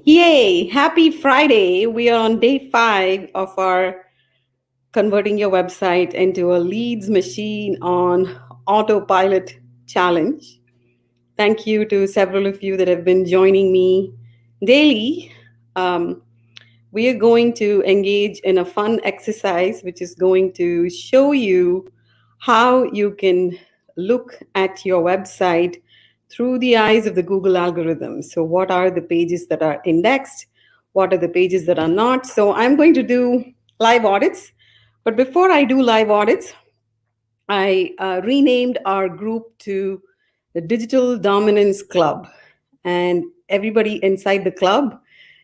Yay! Happy Friday. We are on day 5 of our converting your website into a leads machine on autopilot challenge. Thank you to several of you that have been joining me daily. Um, we are going to engage in a fun exercise which is going to show you how you can look at your website through the eyes of the Google algorithm. So, what are the pages that are indexed? What are the pages that are not? So, I'm going to do live audits. But before I do live audits, I renamed our group to the Digital Dominance Club. And everybody inside the club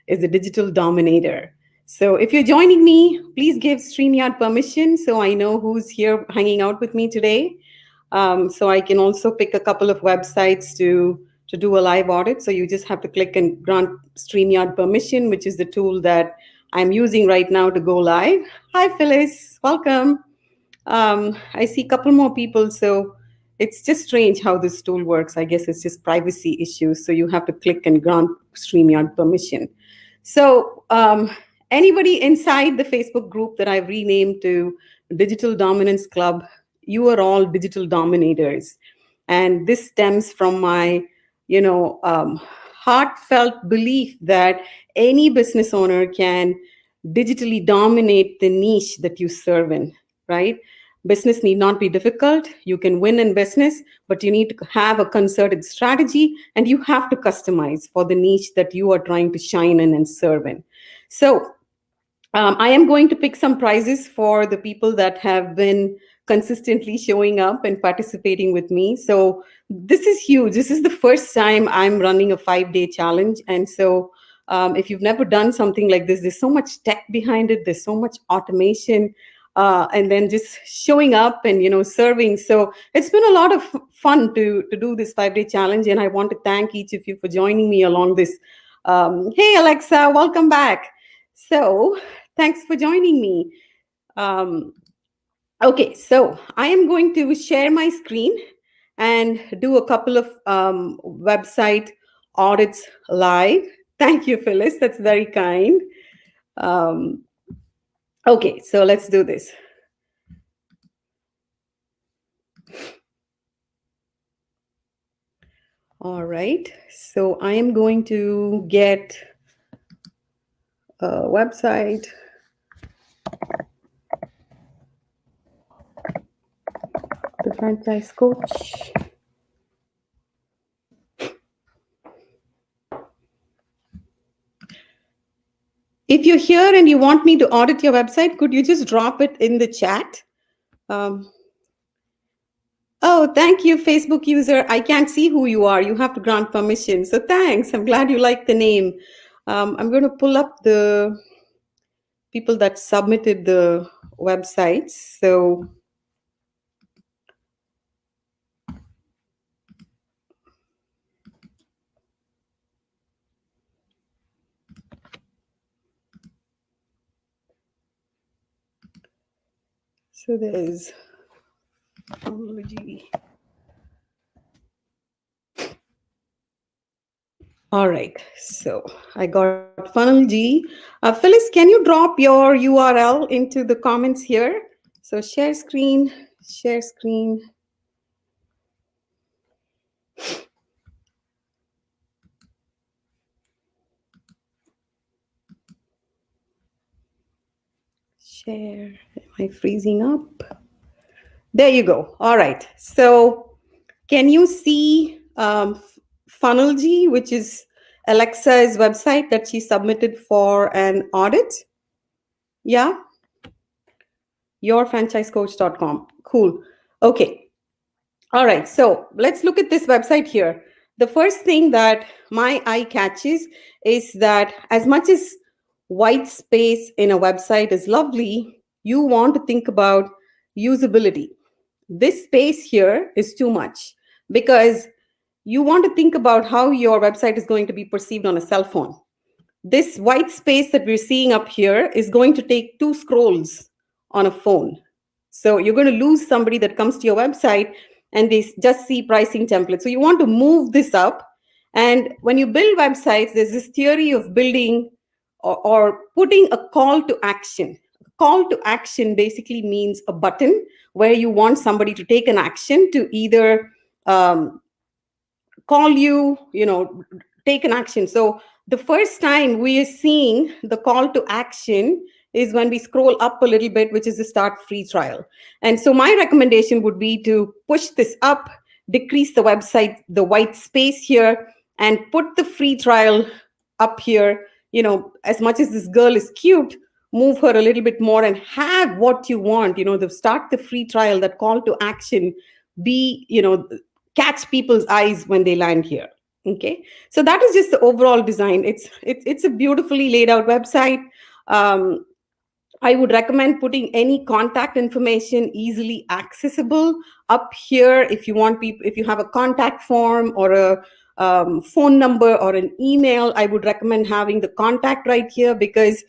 is a digital dominator. So if you're joining me, please give StreamYard permission so I know who's here hanging out with me today. So I can also pick a couple of websites to do a live audit. So you just have to click and grant StreamYard permission, which is the tool that I'm using right now to go live. Hi, Phyllis. Welcome. I see a couple more people, so it's just strange how this tool works. I guess it's just privacy issues, so you have to click and grant StreamYard permission. So anybody inside the Facebook group that I've renamed to Digital Dominance Club, you are all digital dominators. And this stems from my, heartfelt belief that any business owner can digitally dominate the niche that you serve in, right? Business need not be difficult. You can win in business, but you need to have a concerted strategy and you have to customize for the niche that you are trying to shine in and serve in. So I am going to pick some prizes for the people that have been consistently showing up and participating with me. So this is huge. This is the first time I'm running a 5-day challenge. And so if you've never done something like this, there's so much tech behind it. There's so much automation. And then just showing up and serving. So it's been a lot of fun to do this 5-day challenge, and I want to thank each of you for joining me along this. Hey Alexa, welcome back. So thanks for joining me. Okay, so I am going to share my screen and do a couple of website audits live. Thank you, Phyllis. That's very kind. Okay, so let's do this. All right, so I am going to get a website. The franchise coach. If you're here and you want me to audit your website, could you just drop it in the chat? Oh, thank you, Facebook user. I can't see who you are. You have to grant permission. So thanks. I'm glad you like the name. I'm going to pull up the people that submitted the websites. So there's technology. All right, so I got Funnel G. Phyllis, can you drop your URL into the comments here? So share screen, share screen. Share, am I freezing up? There you go. All right, so can you see Funnel G, which is Alexa's website that she submitted for an audit? Yeah? yourfranchisecoach.com. Cool. Okay. All right. So let's look at this website here. The first thing that my eye catches is that as much as white space in a website is lovely, you want to think about usability. This space here is too much because you want to think about how your website is going to be perceived on a cell phone. This white space that we're seeing up here is going to take 2 scrolls on a phone. So you're going to lose somebody that comes to your website and they just see pricing templates. So you want to move this up And when you build websites, there's this theory of building or putting a call to action. Call to action basically means a button where you want somebody to take an action to either um, call you, take an action. So the first time we are seeing the call to action is when we scroll up a little bit, which is the start free trial. And so my recommendation would be to push this up, decrease the website, the white space here, and put the free trial up here. As much as this girl is cute, move her a little bit more and have what you want, the start the free trial, that call to action, be, catch people's eyes when they land here. Okay, so that is just the overall design. It's a beautifully laid out website. um, I would recommend putting any contact information easily accessible up here. If you want people, if you have a contact form or a phone number or an email, I would recommend having the contact right here, because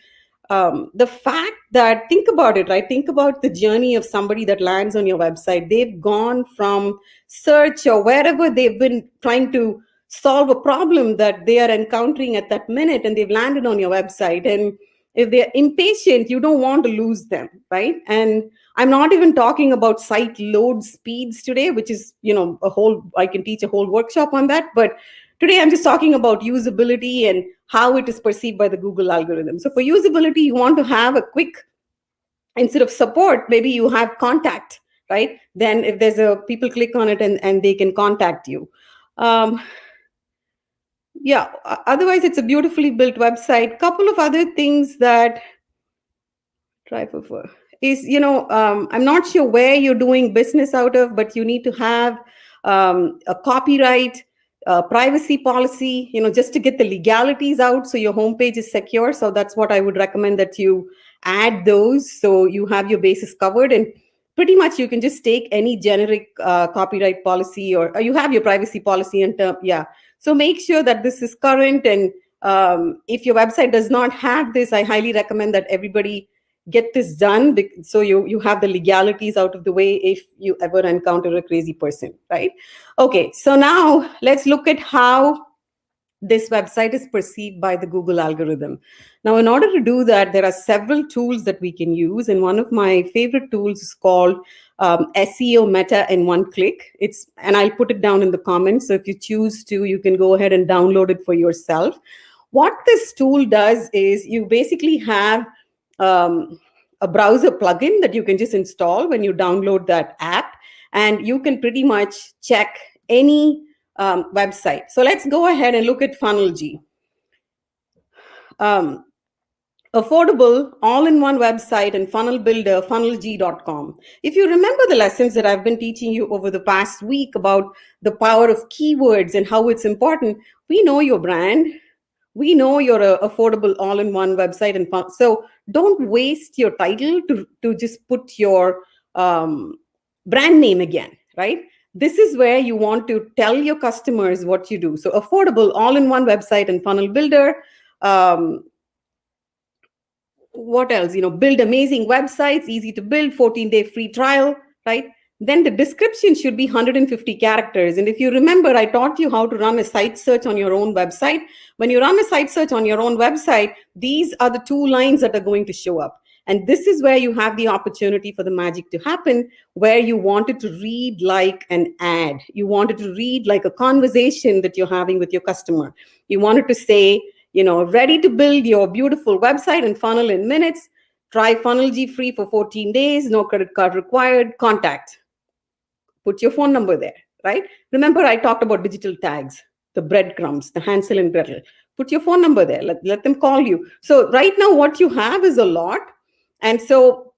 the fact that, think about it, right? Think about the journey of somebody that lands on your website. They've gone from search or wherever they've been trying to solve a problem that they are encountering at that minute, and they've landed on your website. And if they're impatient, you don't want to lose them, right? And I'm not even talking about site load speeds today, which is, I can teach a whole workshop on that. But today I'm just talking about usability and how it is perceived by the Google algorithm. So for usability, you want to have a quick, instead of support, maybe you have contact, right? Then if there's a, people click on it and they can contact you. Um, yeah, otherwise it's a beautifully built website. Couple of other things that try for is, I'm not sure where you're doing business out of, but you need to have a copyright, privacy policy, just to get the legalities out so your homepage is secure. So that's what I would recommend, that you add those so you have your bases covered. And pretty much you can just take any generic copyright policy, or you have your privacy policy and yeah. So make sure that this is current. And if your website does not have this, I highly recommend that everybody get this done, so you have the legalities out of the way if you ever encounter a crazy person, right? Okay, so now let's look at how this website is perceived by the Google algorithm. Now, in order to do that, there are several tools that we can use, and one of my favorite tools is called SEO Meta in one click. And I'll put it down in the comments, so if you choose to, you can go ahead and download it for yourself. What this tool does is, you basically have a browser plugin that you can just install when you download that app, and you can pretty much check any website. So let's go ahead and look at FunnelG. Affordable all-in-one website and funnel builder, funnelg.com. If you remember the lessons that I've been teaching you over the past week about the power of keywords and how it's important, we know your brand. We know you're an affordable all-in-one website, and so don't waste your title to just put your brand name again, right? This is where you want to tell your customers what you do. So affordable all-in-one website and funnel builder. What else? Build amazing websites, easy to build, 14-day free trial, right? Then the description should be 150 characters. And if you remember, I taught you how to run a site search on your own website. When you run a site search on your own website, these are the 2 lines that are going to show up. And this is where you have the opportunity for the magic to happen, where you wanted to read like an ad. You wanted to read like a conversation that you're having with your customer. You wanted to say, ready to build your beautiful website and funnel in minutes. Try FunnelG free for 14 days, no credit card required, contact. Put your phone number there, right? Remember, I talked about digital tags, the breadcrumbs, the Hansel and Gretel. Put your phone number there. Let them call you. So right now, what you have is a lot. And so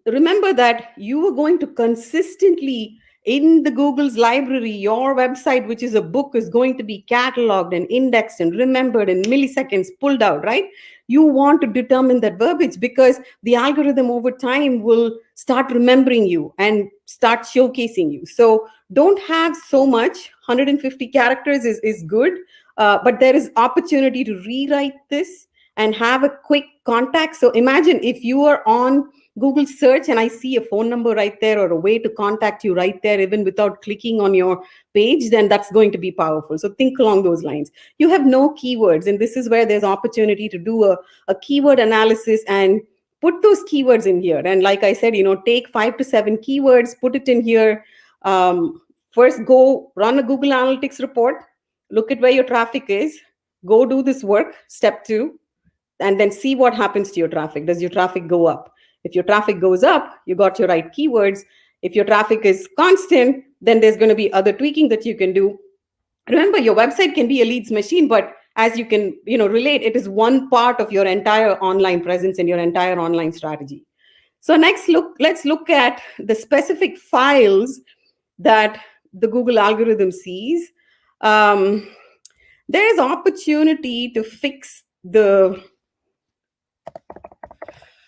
remember that you are going to consistently, in the Google's library, your website, which is a book, is going to be cataloged and indexed and remembered in milliseconds, pulled out, right? You want to determine that verbiage, because the algorithm over time will start remembering you and start showcasing you. So don't have so much. 150 characters is good, but there is opportunity to rewrite this and have a quick contact. So imagine if you are on Google search and I see a phone number right there or a way to contact you right there, even without clicking on your page, then that's going to be powerful. So think along those lines. You have no keywords, and this is where there's opportunity to do a keyword analysis and put those keywords in here. And like I said, take 5 to 7 keywords, put it in here. First, go run a Google Analytics report, look at where your traffic is, go do this work, step 2, and then see what happens to your traffic. Does your traffic go up? If your traffic goes up, you got your right keywords. If your traffic is constant, then there's going to be other tweaking that you can do. Remember, your website can be a leads machine, but as you can relate, it is one part of your entire online presence and your entire online strategy. So let's look at the specific files that the Google algorithm sees. There is opportunity to fix the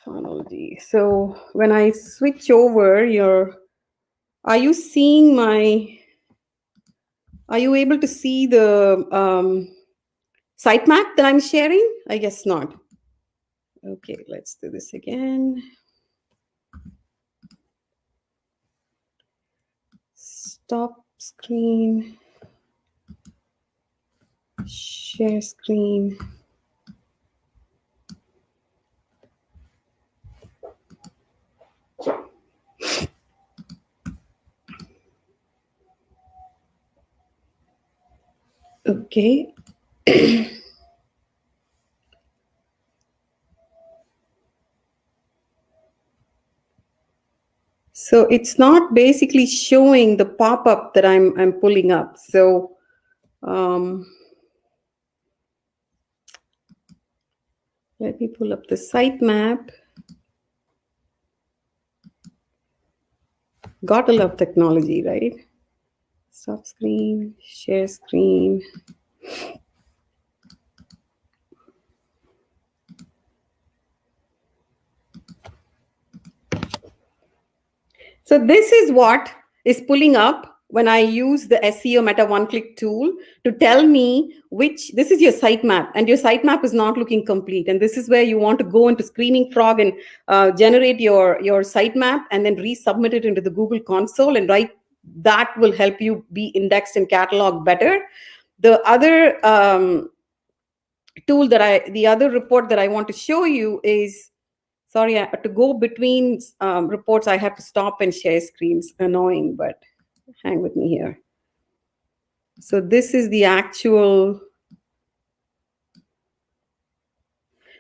phonology. So when I switch over are you able to see the sitemap that I'm sharing? I guess not. Okay, let's do this again. Stop screen, share screen. Okay. So it's not basically showing the pop-up that I'm pulling up. So let me pull up the sitemap. Gotta love technology, right? Stop screen, share screen. So this is what is pulling up when I use the SEO Meta one-click tool to tell me this is your sitemap, and your sitemap is not looking complete. And this is where you want to go into Screaming Frog and generate your sitemap and then resubmit it into the Google console, and that will help you be indexed and cataloged better. The other the other report that I want to show you is, sorry, to go between reports, I have to stop and share screens. Annoying, but hang with me here. So this is the actual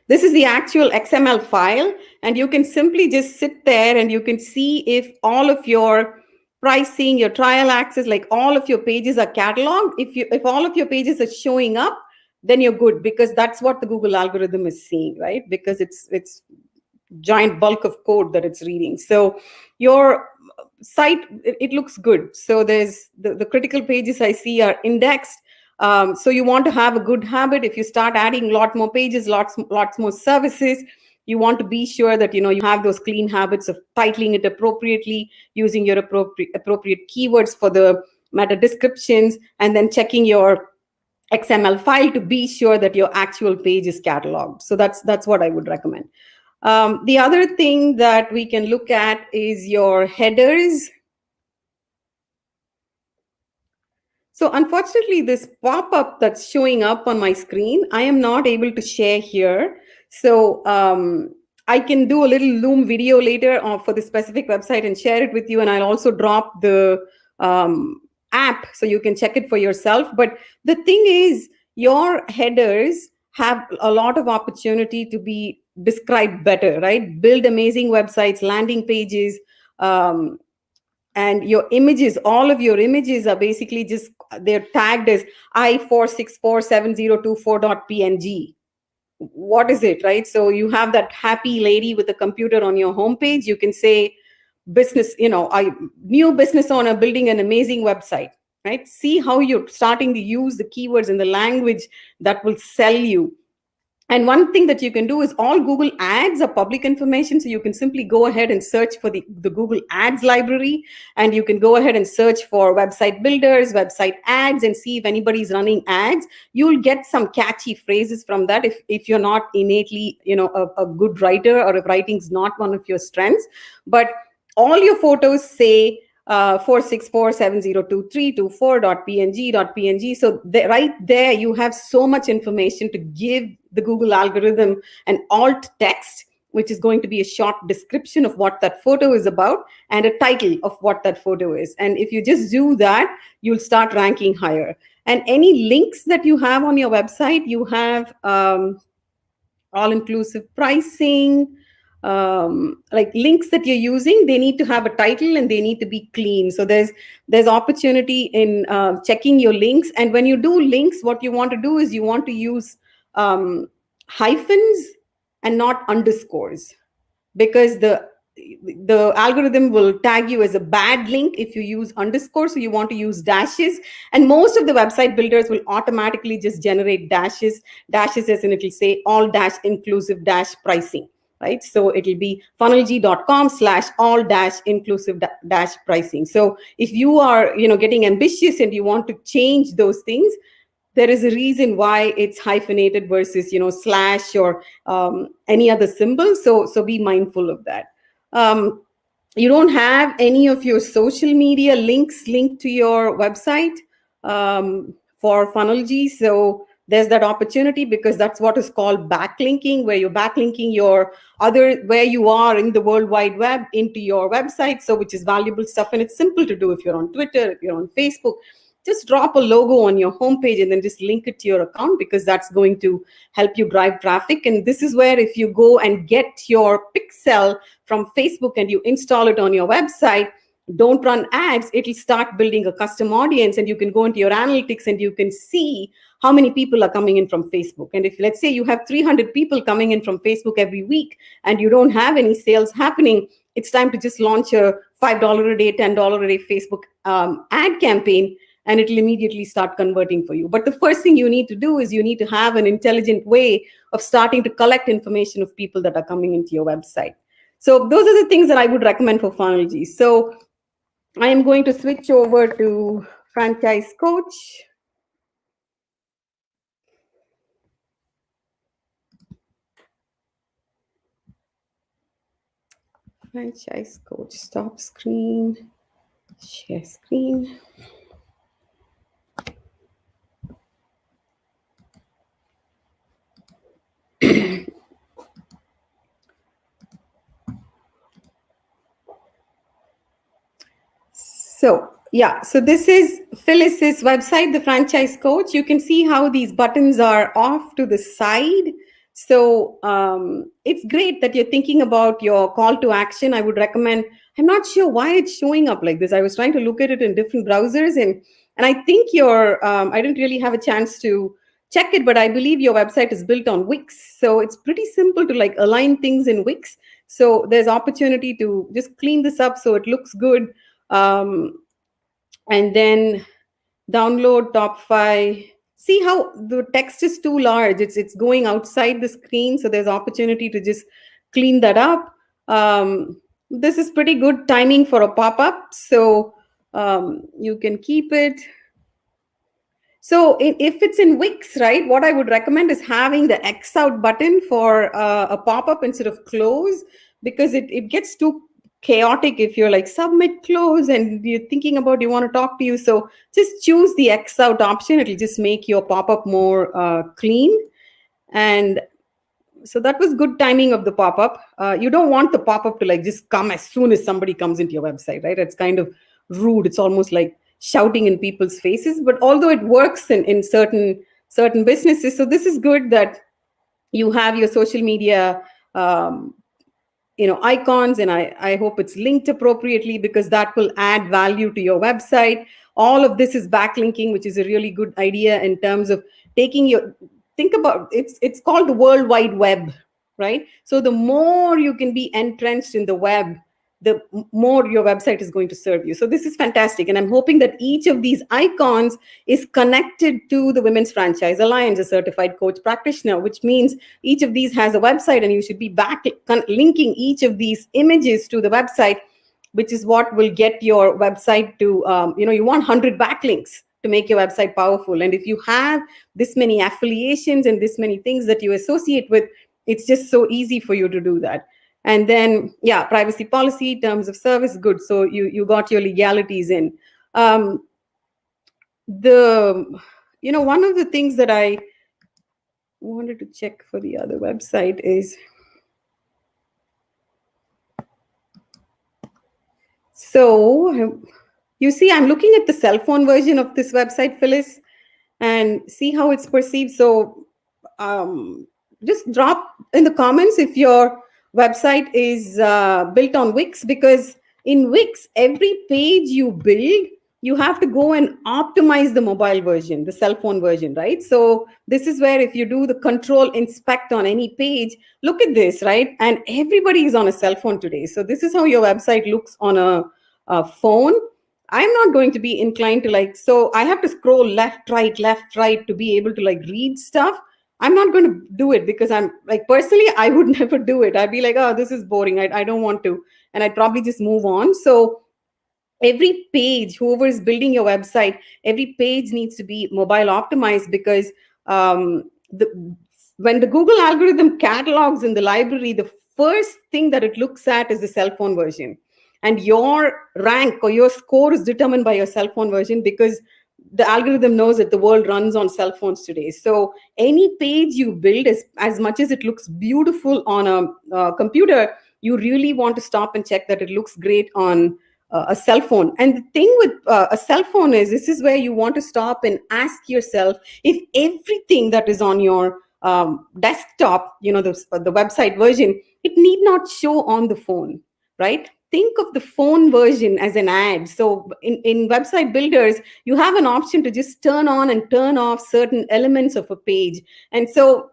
XML file, and you can simply just sit there and you can see if all of your pricing, your trial access, like all of your pages are cataloged. If all of your pages are showing up, then you're good, because that's what the Google algorithm is seeing, right? Because it's giant bulk of code that it's reading. So your site, it looks good. So there's the critical pages I see are indexed. So you want to have a good habit. If you start adding a lot more pages, lots more services, you want to be sure that you have those clean habits of titling it appropriately, using your appropriate keywords for the meta descriptions, and then checking your XML file to be sure that your actual page is cataloged. So that's what I would recommend. The other thing that we can look at is your headers. So unfortunately, this pop-up that's showing up on my screen, I am not able to share here. So I can do a little Loom video later for the specific website and share it with you. And I'll also drop the app so you can check it for yourself. But the thing is, your headers have a lot of opportunity to be described better, right? Build amazing websites, landing pages, and your images, all of your images are basically just, they're tagged as I4647024.png. What is it, right? So you have that happy lady with a computer on your homepage. You can say business, new business owner building an amazing website, right? See how you're starting to use the keywords and the language that will sell you. And one thing that you can do is all Google ads are public information. So you can simply go ahead and search for the Google ads library, and you can go ahead and search for website builders, website ads, and see if anybody's running ads. You'll get some catchy phrases from that if you're not innately, a good writer, or if writing's not one of your strengths. But all your photos say 464702324.png.png. So right there, you have so much information to give the Google algorithm an alt text, which is going to be a short description of what that photo is about and a title of what that photo is. And if you just do that, you'll start ranking higher. And any links that you have on your website, you have all inclusive pricing, like links that you're using, they need to have a title and they need to be clean. So there's opportunity in checking your links. And when you do links, what you want to do is you want to use hyphens and not underscores, because the algorithm will tag you as a bad link if you use underscore. So you want to use dashes, and most of the website builders will automatically just generate dashes, as in it'll say all dash inclusive dash pricing, right? So it'll be funnelg.com/all dash inclusive dash pricing. So if you are getting ambitious and you want to change those things, there is a reason why it's hyphenated versus slash or any other symbol. So be mindful of that. You don't have any of your social media links linked to your website for Funnelg. So there's that opportunity, because that's what is called backlinking, where you're backlinking your where you are in the World Wide Web into your website. So which is valuable stuff, and it's simple to do. If you're on Twitter, if you're on Facebook, just drop a logo on your homepage and then just link it to your account, because that's going to help you drive traffic. And this is where, if you go and get your pixel from Facebook and you install it on your website, don't run ads, it'll start building a custom audience, and you can go into your analytics and you can see how many people are coming in from Facebook. And if, let's say, you have 300 people coming in from Facebook every week and you don't have any sales happening, it's time to just launch a $5 a day, $10 a day Facebook ad campaign, and it'll immediately start converting for you. But the first thing you need to do is you need to have an intelligent way of starting to collect information of people that are coming into your website. So those are the things that I would recommend for Funnelg. So I am going to switch over to Franchise Coach. Franchise Coach, stop screen, share screen. So this is Phyllis's website, the Franchise Coach. You can see how these buttons are off to the side. So it's great that you're thinking about your call to action. I would recommend, I'm not sure why it's showing up like this. I was trying to look at it in different browsers, and I think I didn't really have a chance to check it, but I believe your website is built on Wix. So it's pretty simple to align things in Wix. So there's opportunity to just clean this up so it looks good. And then download top 5. See how the text is too large, it's going outside the screen, so there's opportunity to just clean that up. This is pretty good timing for a pop-up, so you can keep it. So if it's in Wix, right, what I would recommend is having the X out button for a pop-up instead of close, because it gets too chaotic if you're submit, close, and you're thinking about you want to talk to you. So just choose the X out option. It'll just make your pop-up more clean. And so that was good timing of the pop-up. You don't want the pop-up to just come as soon as somebody comes into your website, right? It's kind of rude. It's almost like shouting in people's faces. But although it works in certain businesses, so this is good that you have your social media icons, and I hope it's linked appropriately, because that will add value to your website. All of this is backlinking, which is a really good idea in terms of think about it's called the World Wide Web, right? So the more you can be entrenched in the web, the more your website is going to serve you. So this is fantastic. And I'm hoping that each of these icons is connected to the Women's Franchise Alliance, a certified coach practitioner, which means each of these has a website, and you should be back linking each of these images to the website, which is what will get your website to, you want 100 backlinks to make your website powerful. And if you have this many affiliations and this many things that you associate with, it's just so easy for you to do that. And then, yeah, privacy policy, terms of service, good. So you got your legalities in. The One of the things that I wanted to check for the other website is, so you see, I'm looking at the cell phone version of this website, Phyllis, and see how it's perceived. So just drop in the comments if your website is built on Wix, because in Wix, every page you build, you have to go and optimize the mobile version, the cell phone version, right? So this is where, if you do the control inspect on any page, look at this, right? And everybody is on a cell phone today. So this is how your website looks on a phone. I'm not going to be inclined to so I have to scroll left, right to be able to read stuff. I'm not going to do it, because I'm personally, I would never do it. I'd be like, oh, this is boring. I don't want to. And I'd probably just move on. So every page, whoever is building your website, every page needs to be mobile optimized, because when the Google algorithm catalogs in the library, the first thing that it looks at is the cell phone version. And your rank or your score is determined by your cell phone version, because the algorithm knows that the world runs on cell phones today. So any page you build, as much as it looks beautiful on a computer, you really want to stop and check that it looks great on a cell phone. And the thing with a cell phone is, this is where you want to stop and ask yourself if everything that is on your desktop, the website version, it need not show on the phone, right? Think of the phone version as an ad. So in website builders, you have an option to just turn on and turn off certain elements of a page. And so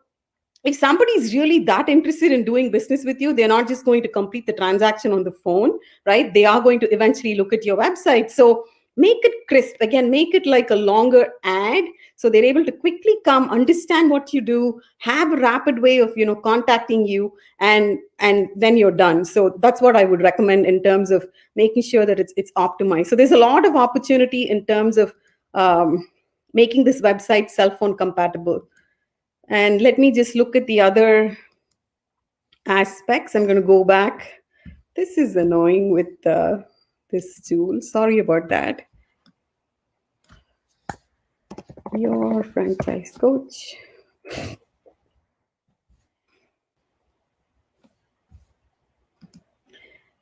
if somebody is really that interested in doing business with you, they're not just going to complete the transaction on the phone, right? They are going to eventually look at your website. So make it crisp. Again, make it like a longer ad, so they're able to quickly come, understand what you do, have a rapid way of contacting you, and then you're done. So that's what I would recommend in terms of making sure that it's optimized. So there's a lot of opportunity in terms of making this website cell phone compatible. And let me just look at the other aspects. I'm going to go back. This is annoying with this tool. Sorry about that. Your franchise coach.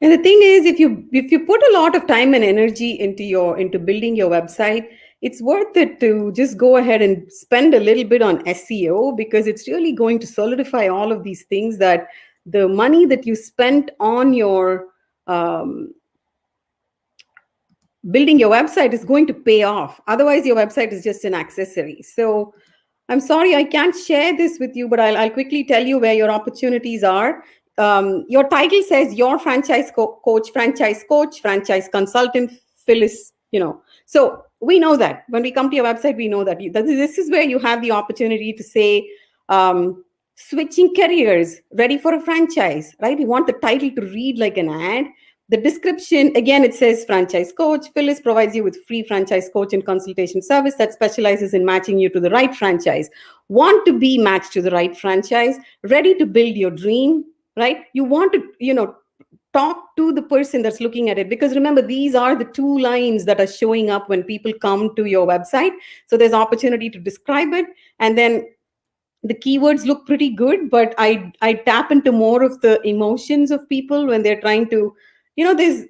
And the thing is, if you put a lot of time and energy into building your website, it's worth it to just go ahead and spend a little bit on SEO, because it's really going to solidify all of these things, that the money that you spent on your building your website is going to pay off. Otherwise, your website is just an accessory. So I'm sorry, I can't share this with you, but I'll quickly tell you where your opportunities are. Your title says your franchise coach, franchise consultant, Phyllis, So we know that when we come to your website, we know that this is where you have the opportunity to say, switching careers, ready for a franchise, right? You want the title to read like an ad. The description, again, it says franchise coach. Phyllis provides you with free franchise coach and consultation service that specializes in matching you to the right franchise. Want to be matched to the right franchise, ready to build your dream, right? You want to, talk to the person that's looking at it, because remember, these are the two lines that are showing up when people come to your website. So there's opportunity to describe it. And then the keywords look pretty good, but I tap into more of the emotions of people when they're trying to, there's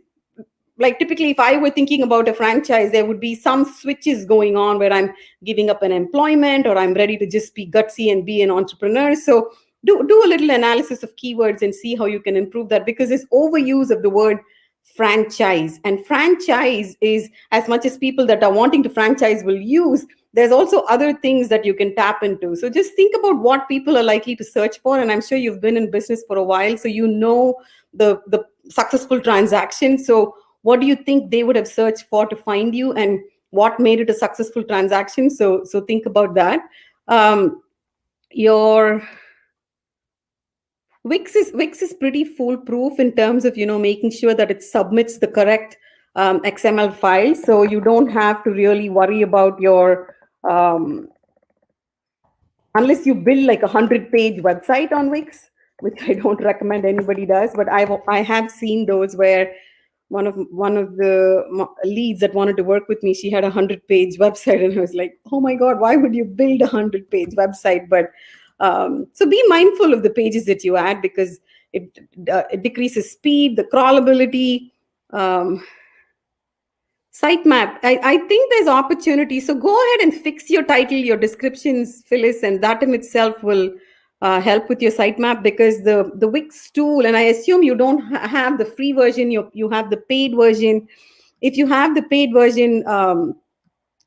typically, if I were thinking about a franchise, there would be some switches going on where I'm giving up an employment, or I'm ready to just be gutsy and be an entrepreneur. So do a little analysis of keywords and see how you can improve that, because this overuse of the word franchise. And franchise is, as much as people that are wanting to franchise will use, there's also other things that you can tap into. So just think about what people are likely to search for. And I'm sure you've been in business for a while, so you know the successful transaction. So what do you think they would have searched for to find you, and what made it a successful transaction? So think about that. Your Wix is pretty foolproof in terms of making sure that it submits the correct XML file, so you don't have to really worry about your unless you build like 100-page website on Wix, which I don't recommend anybody does. But I have seen those where one of the leads that wanted to work with me, she had 100-page website, and I was like, oh my god, why would you build a 100-page website? But so be mindful of the pages that you add, because it decreases speed, the crawlability. um, Sitemap, I think there's opportunity. So go ahead and fix your title, your descriptions, Phyllis, and that in itself will help with your sitemap, because the Wix tool, and I assume you don't have the free version, you have the paid version. If you have the paid version,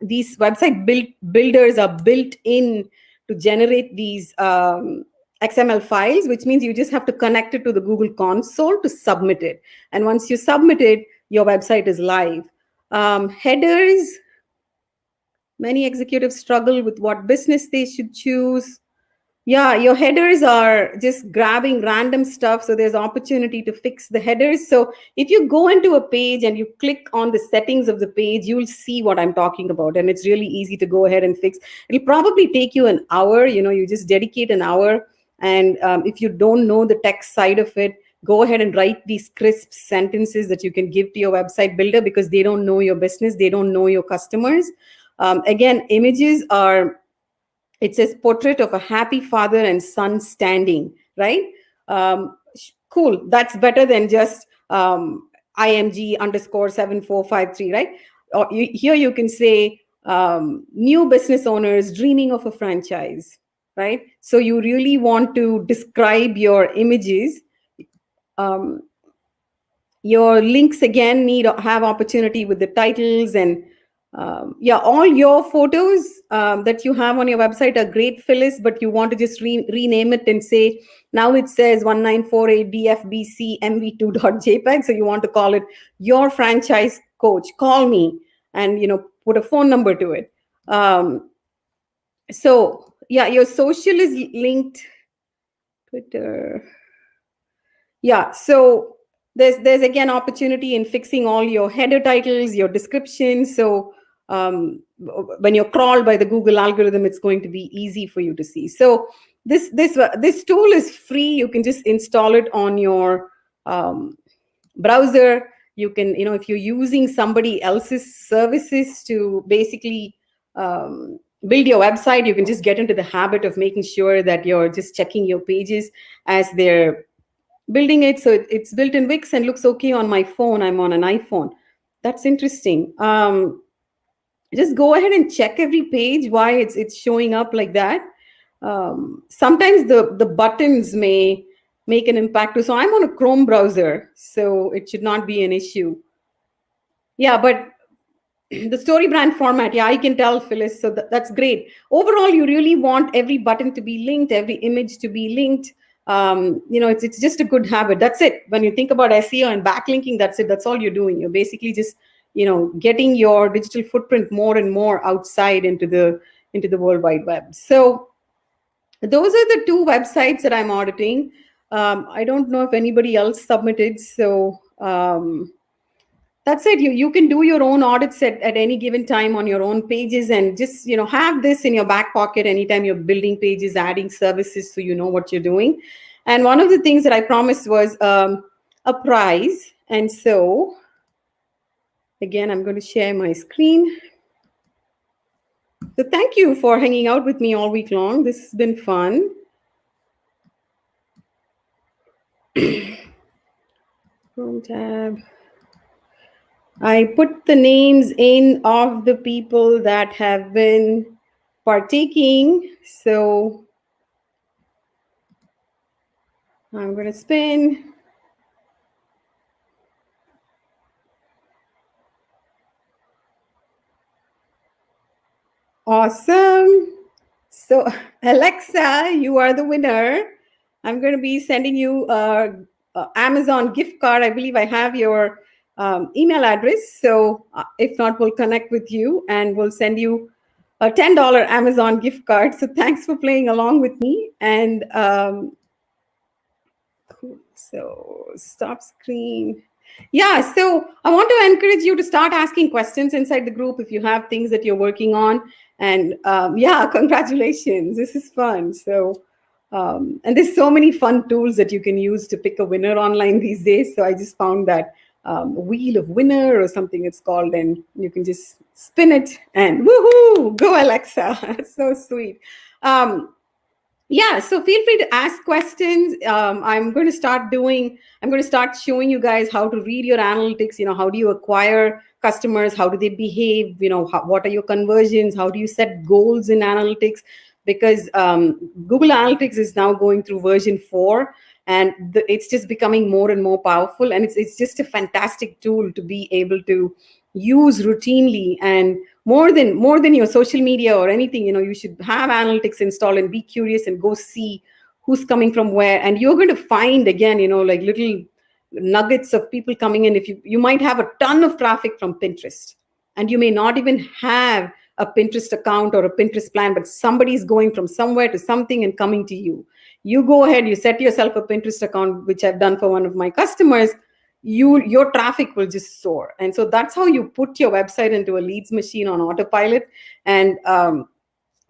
these website builders are built in to generate these XML files, which means you just have to connect it to the Google console to submit it. And once you submit it, your website is live. Headers, many executives struggle with what business they should choose. Yeah, your headers are just grabbing random stuff, so there's opportunity to fix the headers. So if you go into a page and you click on the settings of the page, you'll see what I'm talking about, and it's really easy to go ahead and fix. It'll probably take you an hour. You just dedicate an hour, and if you don't know the tech side of it, go ahead and write these crisp sentences that you can give to your website builder, because they don't know your business, they don't know your customers. Again, images are, it says portrait of a happy father and son standing, right? Cool, that's better than just img underscore 7453, right? Or here you can say new business owners dreaming of a franchise, right? So you really want to describe your images. um, your links again need have opportunity with the titles, and yeah, all your photos that you have on your website are great, Phyllis, but you want to just rename it and say, now it says 1948 dfbc mv2.jpg, so you want to call it your franchise coach call me, and put a phone number to it. So yeah, your social is linked, Twitter. Yeah, so there's again opportunity in fixing all your header titles, your descriptions. So when you're crawled by the Google algorithm, it's going to be easy for you to see. So this tool is free. You can just install it on your browser. You can, if you're using somebody else's services to basically build your website, you can just get into the habit of making sure that you're just checking your pages as they're building it. So it's built in Wix and looks okay on my phone. I'm on an iPhone. That's interesting. Just go ahead and check every page why it's showing up like that. Sometimes the buttons may make an impact too. So I'm on a Chrome browser, so it should not be an issue. Yeah, but the story brand format, yeah, I can tell, Phyllis. So that's great. Overall, you really want every button to be linked, every image to be linked. It's just a good habit. That's it. When you think about SEO and backlinking, that's it. That's all you're doing. You're basically just getting your digital footprint more and more outside into the World Wide Web. So those are the two websites that I'm auditing. I don't know if anybody else submitted. So that's it. You can do your own audits at any given time on your own pages, and just have this in your back pocket anytime you're building pages, adding services, so you know what you're doing. And one of the things that I promised was a prize. And so again, I'm going to share my screen. So thank you for hanging out with me all week long. This has been fun. Chrome tab. I put the names in of the people that have been partaking. So I'm going to spin. Awesome. So, Alexa, you are the winner. I'm going to be sending you a Amazon gift card. I believe I have your email address. So, if not, we'll connect with you and we'll send you a $10 Amazon gift card. So, thanks for playing along with me. And cool. So, stop screen. Yeah, so I want to encourage you to start asking questions inside the group if you have things that you're working on. And yeah, congratulations. This is fun. So, and there's so many fun tools that you can use to pick a winner online these days. So I just found that wheel of winner or something it's called, and you can just spin it and woohoo, go Alexa. That's so sweet. Yeah, so feel free to ask questions. I'm going to start showing you guys how to read your analytics. How do you acquire customers? How do they behave? What are your conversions? How do you set goals in analytics? Because Google Analytics is now going through version 4, and it's just becoming more and more powerful, and it's just a fantastic tool to be able to use routinely. And more than your social media or anything, you should have analytics installed and be curious and go see who's coming from where, and you're going to find again, like little nuggets of people coming in. If you might have a ton of traffic from Pinterest, and you may not even have a Pinterest account or a Pinterest plan, but somebody's going from somewhere to something and coming to you. You go ahead, you set yourself a Pinterest account, which I've done for one of my customers. Your traffic will just soar. And so that's how you put your website into a leads machine on autopilot. And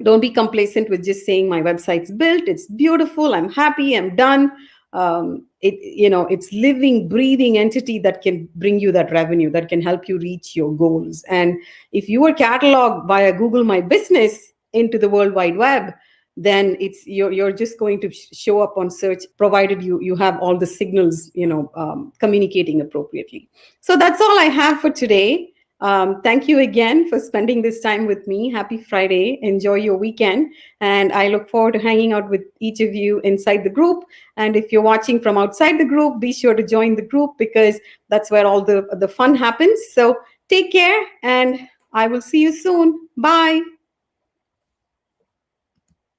don't be complacent with just saying my website's built, it's beautiful, I'm happy, I'm done. It's living, breathing entity that can bring you that revenue, that can help you reach your goals. And if you are cataloged via Google My Business into the World Wide Web, then you're just going to show up on search, provided you have all the signals communicating appropriately. So that's all I have for today. Thank you again for spending this time with me. Happy Friday. Enjoy your weekend. And I look forward to hanging out with each of you inside the group. And if you're watching from outside the group, be sure to join the group, because that's where all the fun happens. So take care, and I will see you soon. Bye.